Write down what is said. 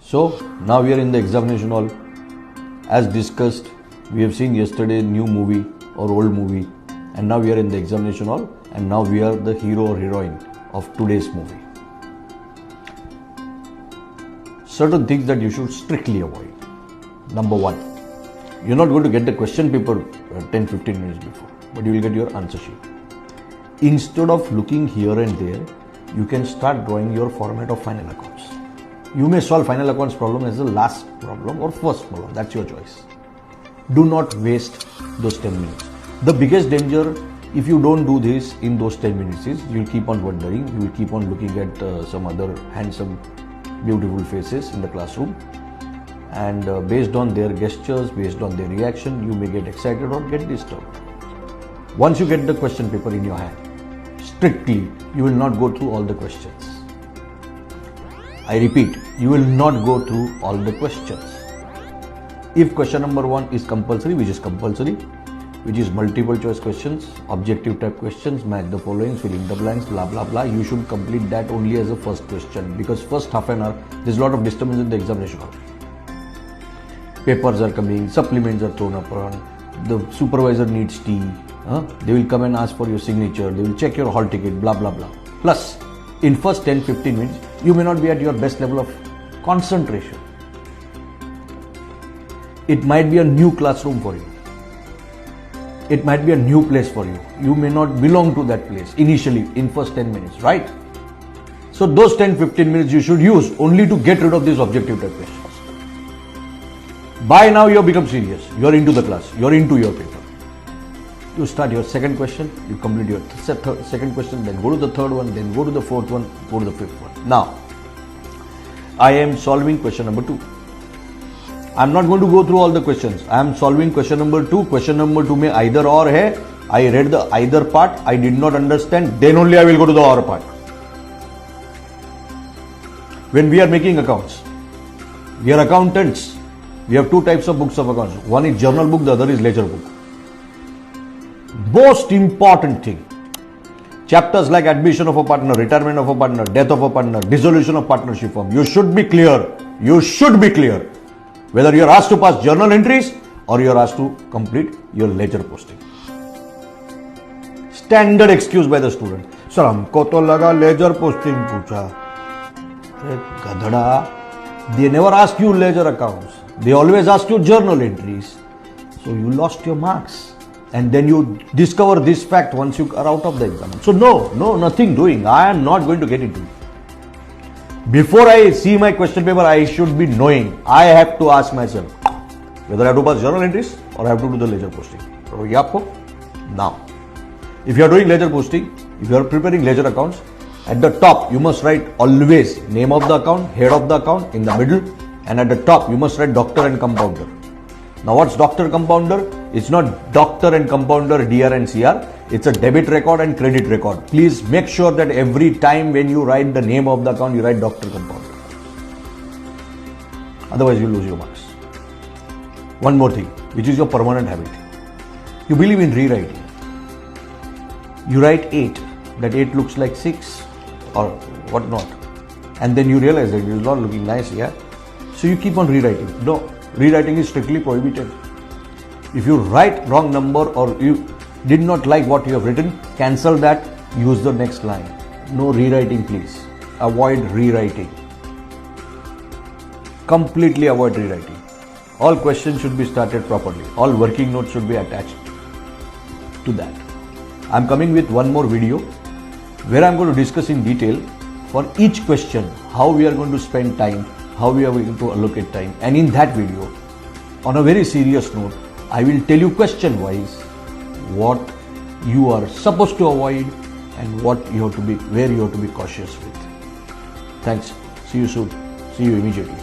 So now we are in the examination hall. As discussed, we have seen yesterday new movie or old movie, and now we are in the examination hall, and now we are the hero or heroine of today's movie. Certain things that you should strictly avoid. Number one, you're not going to get the question paper 10-15 minutes before, but you will get your answer sheet. Instead of looking here and there, you can start drawing your format of final accounts. You may solve final accounts problem as the last problem or first problem, that's your choice. Do not waste those 10 minutes. The biggest danger if you don't do this in those 10 minutes is you'll keep on wondering, you will keep on looking at some other handsome, beautiful faces in the classroom, and based on their gestures, based on their reaction, you may get excited or get disturbed. Once you get the question paper in your hand, strictly, you will not go through all the questions. I repeat, you will not go through all the questions. If question number 1 is compulsory, which is compulsory, which is multiple choice questions, objective type questions, match the following, fill in the blanks, blah blah blah, you should complete that only as a first question, because first half an hour, there's a lot of disturbance in the examination hall. Papers are coming, supplements are thrown upon, the supervisor needs tea, they will come and ask for your signature, they will check your hall ticket, blah blah blah. Plus, in first 10-15 minutes, you may not be at your best level of concentration. It might be a new classroom for you. It might be a new place for you. You may not belong to that place initially in first 10 minutes, right? So those 10-15 minutes you should use only to get rid of these objective type questions. By now you have become serious. You are into the class. You are into your paper. You start your second question, you complete your second question, then go to the third one, then go to the fourth one, go to the fifth one. Now, I am solving question number 2. I am not going to go through all the questions. I am solving question number 2. Question number 2 may either or hai. I read the either part, I did not understand, then only I will go to the or part. When we are making accounts, we are accountants. We have 2 types of books of accounts. One is journal book, the other is ledger book. Most important thing, chapters like admission of a partner, retirement of a partner, death of a partner, dissolution of partnership firm, you should be clear. You should be clear whether you are asked to pass journal entries or you are asked to complete your ledger posting. Standard excuse by the student. Sir, हमको तो लगा ledger posting पूछा. गधड़ा. They never ask you ledger accounts. They always ask you journal entries. So you lost your marks. And then you discover this fact once you are out of the exam. So no, nothing doing. I am not going to get into it. Before I see my question paper, I should be knowing. I have to ask myself whether I have to pass journal entries or I have to do the ledger posting. Now, if you are doing ledger posting, if you are preparing ledger accounts, at the top you must write always name of the account, head of the account in the middle, and at the top you must write doctor and compounder. Now what's doctor compounder? It's not doctor and compounder DR and CR. It's a debit record and credit record. Please make sure that every time when you write the name of the account, you write doctor compounder. Otherwise you lose your marks. One more thing, which is your permanent habit. You believe in rewriting. You write 8. That 8 looks like 6 or what not. And then you realize that it is not looking nice here. So you keep on rewriting. No. Rewriting is strictly prohibited. If you write wrong number or you did not like what you have written, cancel that, use the next line. No rewriting, please. Avoid rewriting. Completely avoid rewriting. All questions should be started properly. All working notes should be attached to that. I am coming with one more video where I am going to discuss in detail for each question how we are going to spend time, how we are going to allocate time, and in that video, on a very serious note, I will tell you question wise what you are supposed to avoid and what you have to be, where you have to be cautious with. Thanks. See you soon. See you immediately.